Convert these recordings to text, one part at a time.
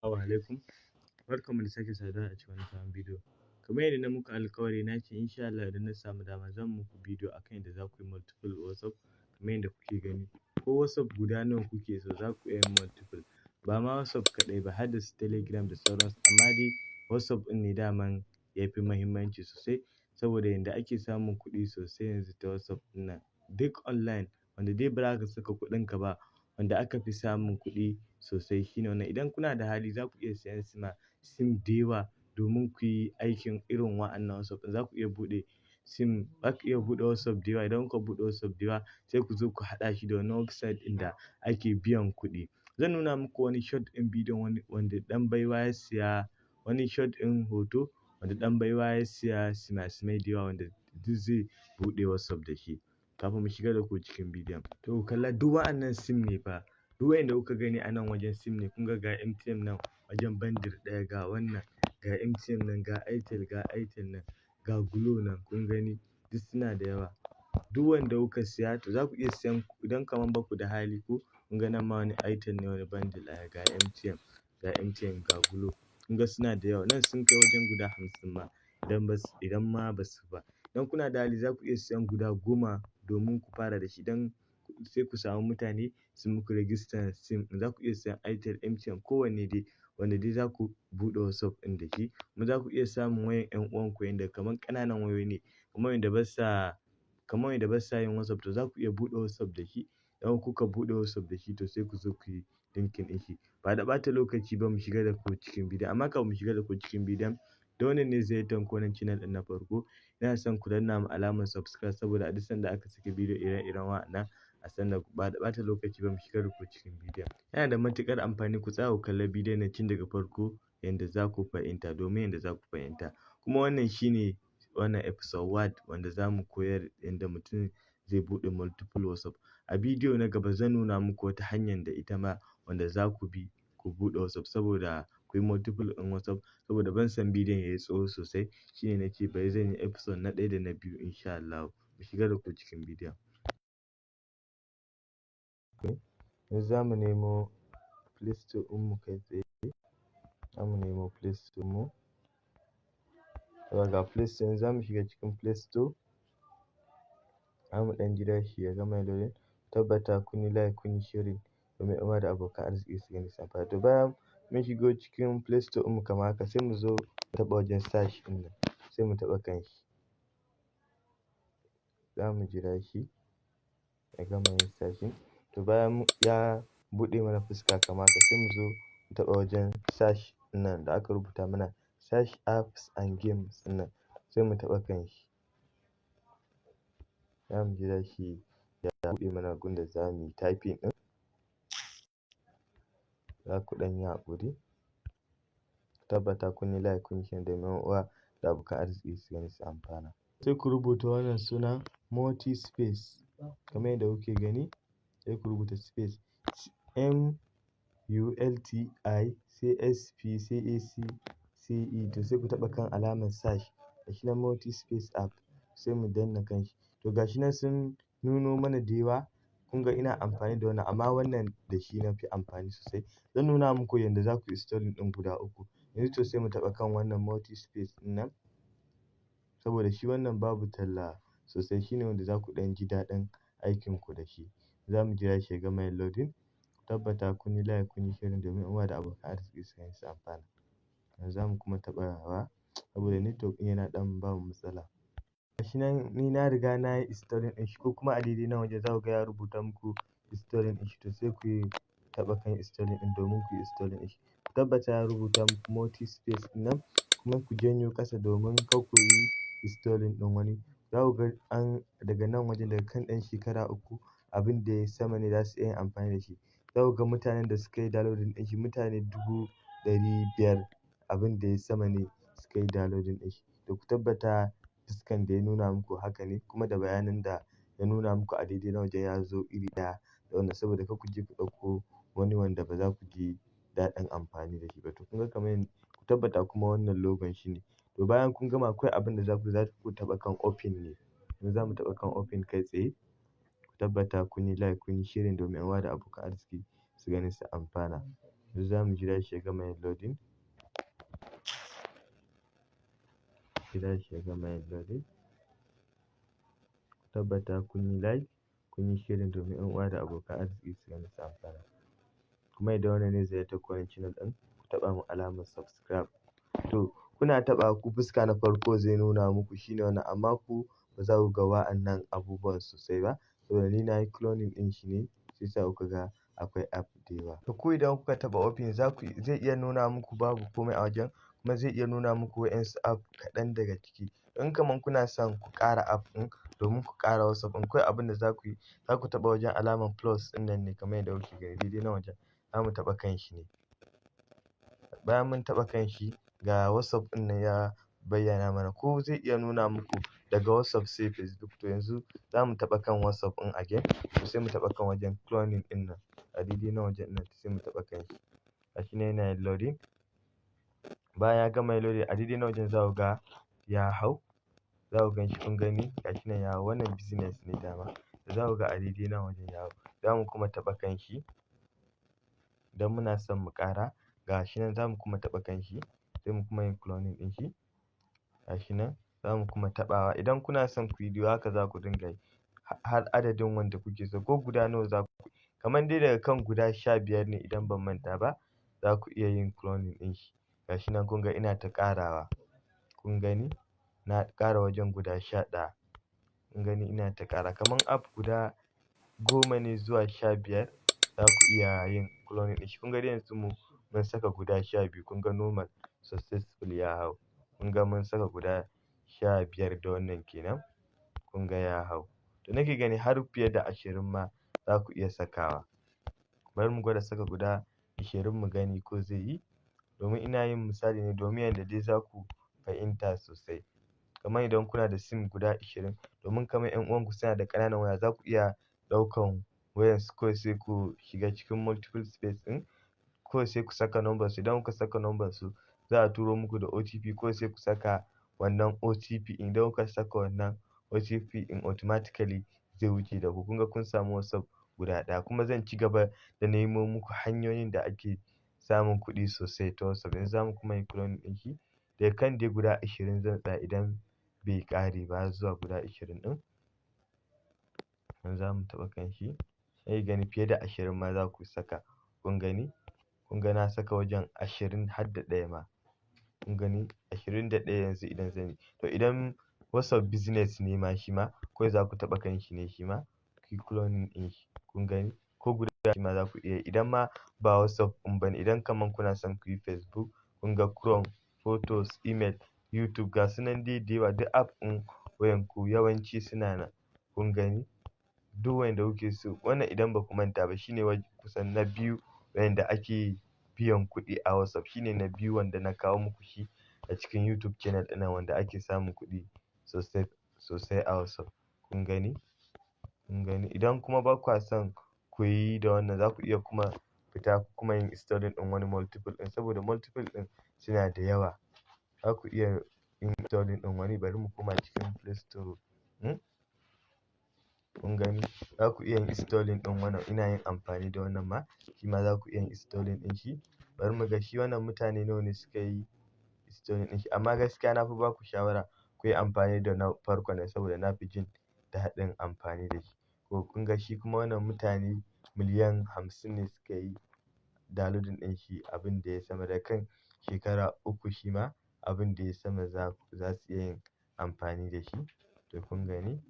Assalamu alaikum, barkanmu da sake saduwa a cikin wani sabon bidiyo. Kamar yadda na muku alƙawari na ce insha Allah idan na samu dama zan muku bidiyo akan yadda za ku yi multiple WhatsApp kamar yadda kuke gani. Ko WhatsApp guda nawa kuke so za ku iya yin multiple. Ba ma WhatsApp kaɗai ba har da su Telegram da sauransu. Amma dai WhatsApp ɗin ne daman ya fi muhimmanci sosai saboda yanda ake samun kuɗi sosai yanzu ta WhatsApp ɗin nan. Duk online wanda dai ba za ka saka kuɗinka ba, wanda aka fi samun kuɗi sosai shine wannan. Idan kuna da hali za ku iya siyan sim da yawa domin ku yi aikin irin wa'annan WhatsApp ɗin. Za ku iya buɗe sim, za ku iya buɗe WhatsApp da yawa. Idan kuka buɗe WhatsApp da yawa sai ku zo ku haɗa shi da wani website ɗin da ake biyan kuɗi. Zan nuna muku wani short ɗin bidiyon wanda ɗan baiwa ya siya, wani short ɗin hoto wanda ɗan baiwa ya siya sima-simai da yawa wanda duk zai buɗe WhatsApp da shi. Kafin mu shiga da ku cikin bidiyon. To ku kalla duk wa'annan sim ne fa. Duk wa'inda kuka gani a nan wajen sim ne. Kun ga MTN nan wajen bundle ɗaya, ga wannan, ga MTN nan, ga Airtel nan, ga Glo nan kun gani duk suna da yawa. Duk wanda kuka siya to za ku iya siyan idan kaman ba ku da hali ko kun ga nan ma wani Airtel ne wani bundle ɗaya, ga MTN, ga Glo. Kun ga suna da yawa. Nan sun kai wajen guda 50 ma idan ma ba su ba. Idan kuna da hali za ku iya siyan guda 10 domin ku fara da shi. Don sai ku samu mutane su muku rijistar sim. Za ku iya siyan Airtel, MTN kowanne dai wanda dai za ku buɗe WhatsApp ɗin da shi. Kuma za ku iya samun wayan 'yan uwanku yanda kaman ƙananan wayoyi ne kamar wanda ba sa yin WhatsApp to za ku iya buɗe WhatsApp da shi. Idan kuka buɗe WhatsApp da shi to sai ku zo ku yi linking ɗin shi. Ba da ɓata lokaci ba mu shiga da ku cikin bidiyon. Amma kafin mu shiga da ku cikin bidiyon, da wannan ne ziyartar ku wannan channel ɗin na farko, ina son ku danna min alamar subscribe saboda a duk sanda aka saki bidiyo ire-iren wa'annan a san da ku. Ba da ɓata lokaci ba mu shiga da ku cikin bidiyon. Yana da matuƙar amfani ku tsaya ku kalla bidiyon nan tun daga farko yanda za ku fahimta domin yanda za ku fahimta. Kuma wannan shine episode 1 wanda za mu koyar yanda mutum zai buɗe multiple WhatsApp. A bidiyo na gaba zan nuna muku wata hanyar da ita ma wanda za ku bi ku buɗe WhatsApp saboda ku yi multiple ɗin WhatsApp saboda ban son bidiyon yayi tsawo sosai. Shine na ce bari zan yi episode na 1 da na 2 insha Allah. Mu shiga da ku cikin bidiyon. Yanzu za mu nemo Play Store ɗinmu kai tsaye. Za mu nemo Play Store mu. Ga Play Store yanzu za mu shiga cikin Play Store. Za mu ɗan jira shi ya gama loading. Tabbata kun yi like kun yi sharing domin 'yan uwa da abokan arziki su gani su amfana. To bayan mun shigo cikin Play Store ɗinmu kamar haka sai mu zo mu taɓa wajen search ɗin nan. Sai mu taɓa kan shi. Za mu jira shi ya gama yin searching. To bayan ya buɗe mana fuska kamar haka sai mu zo mu taɓa wajen search ɗin nan da aka rubuta mana search apps and games ɗin nan. Sai mu taɓa kan shi. Za mu jira shi ya buɗe mana gun da za mu yi typing ɗin. Za ku ɗan yi haƙuri. Tabbata kun yi like kun yi sharing domin 'yan uwa da abokan arziki su gani su amfana. Sai ku rubuta wannan suna multi space kamar yadda kuke gani. Sai ku rubuta space MULTICSPACE. To sai ku taɓa kan alamar search gashi nan multi space app sai mu danna kan shi. To gashi nan sun nuno mana da yawa. Kun ga ina amfani da wannan amma wannan da shi na fi amfani sosai. Zan nuna muku yanda za ku yi installing ɗin guda 3. Yanzu to sai mu taɓa kan wannan multi space ɗin nan saboda shi wannan babu talla sosai. Shine wanda za ku ɗan ji daɗin aikinku da shi. Za mu jira shi ya gama yin loading. Tabbata kun yi like kun yi sharing domin 'yan uwa da abokan arziki su gani su amfana. Yanzu za mu kuma taɓawa saboda network ɗin yana ɗan bamu matsala. Gashi nan ni na riga na yi installing ɗin shi ko kuma a daidai nan wajen za ku ga ya rubuta muku installing ɗin shi. To sai ku taɓa kan installing ɗin domin ku yi installing ɗin shi. Tabbata ya rubuta muku multi space ɗin nan kuma ku janyo ƙasa domin kar ku yi installing ɗin wani. Za ku ga daga nan wajen daga kan ɗan shekara 3 abin da yayi sama ne za su iya yin amfani da shi. Za ku ga mutanen da suka yi downloading ɗin shi mutane 500,000 abin da yayi sama ne suka yi downloading ɗin shi. To ku tabbata fuskan da ya nuna muku haka ne kuma da bayanin da ya nuna muku a daidai nan wajen ya zo iri ɗaya da wannan saboda kar ku je ku ɗauko wani wanda ba za ku ji daɗin amfani da shi ba. To kun ga kamar ku tabbata kuma wannan logon shi ne. To bayan kun gama akwai abin da za ku taɓa kan open ne. Yanzu za mu taɓa kan open kai tsaye. Ku tabbata kun yi like kun yi sharing domin 'yan uwa da abokan arziki su gani su amfana. yanzu za mu jira shi ya gama yin loading. Jira shi ya gama yin loading. Ku tabbata kun yi like, kun yi sharing domin 'yan uwa da abokan arziki su gani su amfana. Kuma idan wannan ne ziyartar ku wannan channel ɗin, ku taɓa mun alamar subscribe. To kuna taɓa ku fuska na farko zai nuna muku shine wannan, amma ku ba za ku ga wa'annan abubuwan sosai ba saboda ni na yi cloning ɗin shi ne, shi yasa kuka ga akwai app da yawa. To ku idan kuka taɓa open zai iya nuna muku babu komai a wajen, kuma zai iya nuna muku wa'yansu app kaɗan daga ciki. In kaman kuna son ku ƙara app ɗin domin ku ƙara WhatsApp ɗin, kawai abin da za ku yi, za ku taɓa wajen alamar plus ɗin nan ne kamar yadda kuke gani daidai nan wajen. Za mu taɓa kan shi ne. Bayan mun taɓa kan shi, ga WhatsApp ɗin nan ya bayyana mana, ko zai iya nuna muku daga WhatsApp sai Facebook. To yanzu za mu taɓa kan WhatsApp ɗin again, to sai mu taɓa kan wajen cloning ɗin nan a daidai nan wajen nan, sai mu taɓa kan shi. Gashi nan yana yin loading. Bayan ya gama yin loading a daidai nan wajen za ku ga ya hau. Za ku gan shi, kun gani gashi nan ya hau. Wannan business ne dama. Za ku ga a daidai nan wajen ya hau. Za mu kuma taɓa kan shi idan muna son mu ƙara. Gashi nan za mu kuma taɓa kan shi, sai mu kuma yin cloning ɗin shi. Gashi nan za mu kuma taɓawa. Idan kuna son ku yi haka za ku dinga yi har adadin wanda kuke so, ko guda nawa za ku yi. Kamar dai daga kan guda 15 ne idan ban manta ba, za ku iya yin cloning ɗin shi. Gashi nan kun ga ina ta ƙarawa. Kun gani? Na ƙara wajen guda 11. Kun gani ina ta ƙara. Kamar app guda 10 ne zuwa 15 za ku iya yin cloning ɗin shi. Kun ga dai yanzu mun saka guda 12. Kun ga normal successful ya hau. Kun ga mun saka guda 15 da wannan kenan. Kun ga ya hau. To nake gani har fiye da 20 ma za ku iya sakawa. Bari mu gwada saka guda 20 mu gani ko zai yi. Domin ina yin misali ne domin yanda dai za ku fahimta sosai. Kamar idan kuna da sim guda 20, domin kamar 'yan uwanku suna da ƙananan waya, za ku iya ɗaukan wayansu kawai sai ku shiga cikin multiple space ɗin. Kawai sai ku saka number su. Idan kuka saka number su, za a turo muku da OTP. Kawai sai ku saka wannan OTP. Idan kuka saka wannan OTP ɗin automatically zai wuce da ku. Kun ga kun samu WhatsApp guda ɗaya. Kuma zan ci gaba da nemo muku hanyoyin da ake samun kuɗi sosai ta WhatsApp. Yanzu za mu kuma yin cloning ɗin shi. Daga kan dai guda 20 zan tsaya idan bai ƙare ba zuwa guda 20 ɗin. Yanzu za mu taɓa kan shi. Sai gani fiye da 20 ma za ku saka. Kun gani? Kun ga na saka wajen 20 har da ɗaya ma. Kun gani? 21 yanzu idan zan yi. To idan WhatsApp business ne ma shi ma, kawai za ku taɓa kan shi ne shi ma, ku yi cloning ɗin shi. Kun gani? Ko guda shi ma za ku iya yi. Idan ma ba WhatsApp ɗin ba ne, idan kaman kuna son ku yi Facebook, kun ga Chrome, photos, email, YouTube, ga su nan dai da yawa. Duk app ɗin wayanku yawanci suna nan. Kun gani? Duk wanda kuke so. Wannan idan ba ku manta ba shine kusan na biyu wanda ake biyan kuɗi a WhatsApp. Shine na biyu wanda na kawo muku shi a cikin YouTube channel ɗin nan wanda ake samun kuɗi sosai a WhatsApp. Kun gani? Kun gani? Idan kuma ba kwa son ku yi da wannan, za ku iya kuma fita ku kuma yin installing ɗin wani multiple ɗin, saboda multiple ɗin suna da yawa. Za ku iya yin installing ɗin wani. Bari mu koma cikin Play Store. Kun gani? Za ku iya yin installing ɗin wannan. Ina yin amfani da wannan ma. Shi ma za ku iya yin installing ɗin shi. Bari mu ga shi wannan mutane nawa ne suka yi installing ɗin shi. Amma gaskiya na fi ba ku shawara ku yi amfani da na farkon nan saboda na fi jin daɗin amfani da shi. To kun ga shi kuma wannan mutane miliyan 50 ne suka yi downloading ɗin shi. Abin da ya sama da kan shekara 3 shi ma abin da ya sama za su iya yin amfani da shi. To kun gani?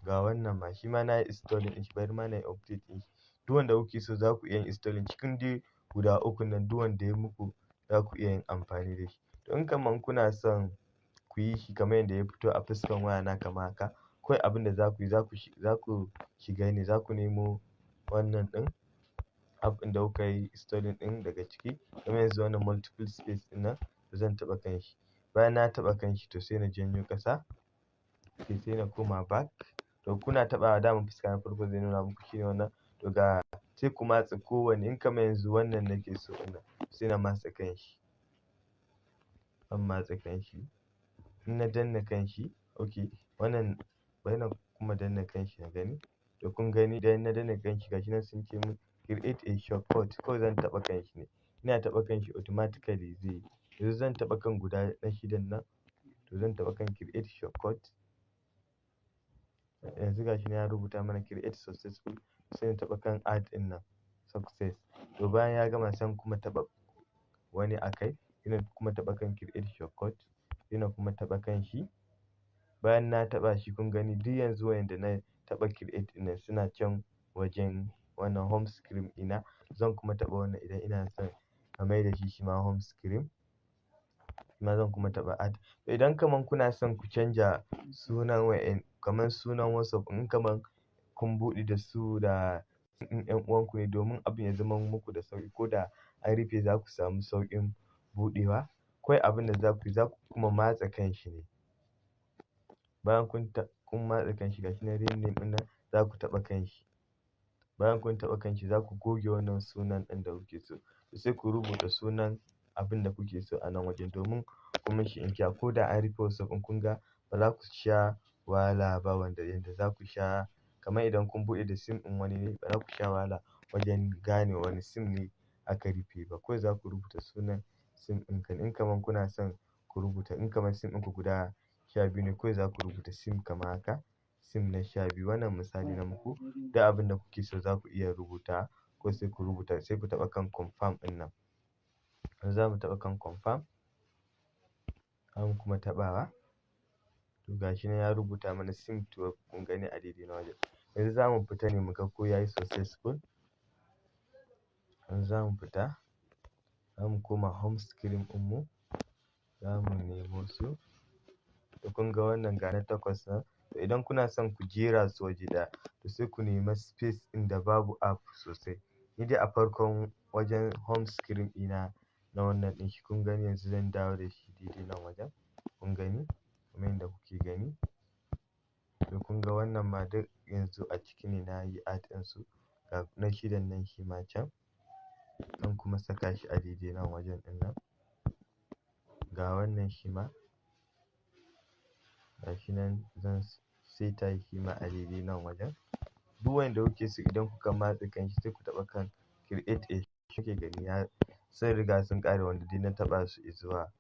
Ga wannan ma shi ma na yi installing ɗin shi. Bari ma na yi update ɗin shi. Duk wanda kuke so za ku iya yin installing cikin dai guda 3 nan. Duk wanda ya muku za ku iya yin amfani da shi. To in kaman kuna son ku yi shi kamar yadda ya fito a fuskan wayana kamar haka, kawai abin da za ku yi, za ku shiga ne, za ku nemo wannan ɗin app ɗin da kuka yi installing ɗin daga ciki. Kamar yanzu wannan multiple space ɗin nan, to zan taɓa kan shi. Bayan na taɓa kan shi to sai na janyo ƙasa. Sai na koma back. To kuna taɓawa daman fuska na farko zai nuna muku shine wannan. To ga sai ku matse kowanne. In kamar yanzu wannan nake so ɗinnan, sai na matse kan shi. Zan matse kan shi. In na danna kan shi, okay, wannan bari na kuma danna kan shi na gani. To kun gani idan na danna kan shi gashi nan sun ce mun create a shortcut. Kawai zan taɓa kan shi ne. ina taɓa kan shi automatically zai yi. Yanzu zan taɓa kan guda na shidan nan, to zan taɓa kan create shortcut. Yanzu gashi nan ya rubuta mana create successful, sai na taɓa kan add ɗin nan success. To bayan ya gama sai in kuma taɓa wani a kai, sai na kuma taɓa kan create shortcut, sai na kuma taɓa kan shi. Bayan na taɓa shi kun gani duk yanzu wa'inda na taɓa create ɗin nan suna can wajen wannan home screen ɗina. Zan kuma taɓa wannan idan ina son na maida shi shima home screen. Shima zan kuma taɓa add. To idan kaman kuna son ku canja sunan kaman sunan WhatsApp in kaman kun buɗe da su da ɗin ƴan uwanku ne domin abin ya zama muku da sauƙi ko da an rufe za ku samu sauƙin buɗewa. Kawai abin da za ku yi, za ku kuma matse kan shi ne. Bayan kun matse kan shi gashi nan rename ɗin nan, za ku taɓa kan shi. Bayan kun taɓa kan shi za ku goge wannan sunan ɗin da kuke so. Sai ku rubuta sunan abin da kuke so a nan wajen domin ku mishi inkiya ko da an rufe WhatsApp in kun ga ba za ku sha wahala ba wanda yanda za ku sha kamar idan kun buɗe da sim ɗin wani ne ba za ku sha wahala wajen gane wane sim ne aka rufe ba. Kawai za ku rubuta sunan sim ɗin ka. In kaman kuna son ku rubuta in kaman sim ɗinku guda 12 ne kawai za ku rubuta sim kamar haka, sim na 12. Wannan misali na muku, duk abin da kuke so za ku iya rubutawa ko sai ku rubuta sai ku taɓa kan confirm ɗin nan. Yanzu za mu taɓa kan confirm, za mu kuma taɓawa. To gashi nan ya rubuta mana sim 12 kun gani a daidai nan wajen. Yanzu za mu fita ne mu ga ko yayi successful. Yanzu za mu fita, za mu koma home screen ɗinmu, za mu nemo su. To kun ga wannan ga na 8 nan. To idan kuna son ku jera su waje ɗaya, to sai ku nema space inda babu app sosai. Ni dai a farkon wajen home screen ɗina na wannan ɗin shi kun gani yanzu zan dawo da shi daidai nan wajen. Kun gani? Kamar yadda kuke gani. To kun ga wannan ma duk yanzu a ciki ne na yi add ɗin su. Ga na shidan nan shi ma can. Zan kuma saka shi a daidai nan wajen ɗin nan. Ga wannan shi ma. Gashi nan zan saita shi ma a daidai nan wajen. Duk wanda kuke so idan kuka matse kan shi sai ku taɓa kan create a kuke gani sun riga sun ƙare wanda dai na taɓa su izuwa.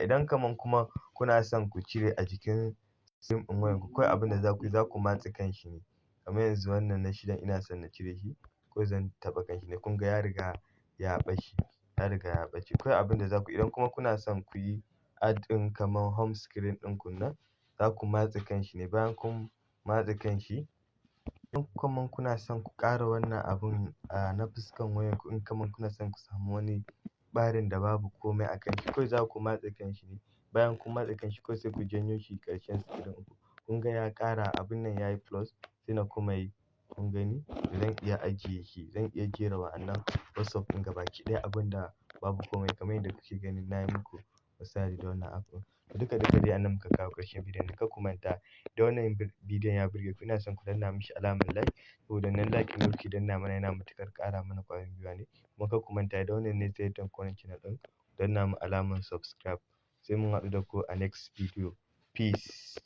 Idan kaman kuma kuna son ku cire a jikin sim ɗin wayanku kawai abin da za ku yi za ku matse kan shi ne. Kamar yanzu wannan na shidan ina son na cire shi, kawai zan taɓa kan shi ne. Kun ga ya riga ya ɓace, ya riga ya ɓace. Kawai abin da za ku yi idan kuma kuna son ku yi add ɗin kaman home screen ɗin kun nan, za ku matse kan shi ne. Bayan kun matse kan shi, in kaman kuna son ku ƙara wannan abun na fuskan wayanku in kaman kuna son ku samu wani ɓarin da babu komai a kan shi kawai za ku matse kan shi ne. Bayan kun matse kan shi kawai sai ku janyo shi ƙarshen screen ɗinku. Kun ga ya ƙara abun nan yayi plus sai na kuma yi. Kun gani? Zan iya ajiye shi, zan iya jera wa'annan WhatsApp ɗin gabaki ɗaya abun da babu komai kamar yadda kuke gani na yi muku misali da wannan app ɗin. To duka duka dai a nan muka kawo ƙarshen bidiyon nan. Kar ku manta idan wannan bidiyon ya burge ku ina son ku danna mishi alamar like. Saboda wannan like ɗin da kuke danna mana yana matuƙar ƙara mana ƙwarin gwiwa ne. Kuma kar ku manta idan wannan ne ziyartar ku wannan channel ɗin, ku danna mun alamar subscribe. Sai mun haɗu da ku a next video. Peace.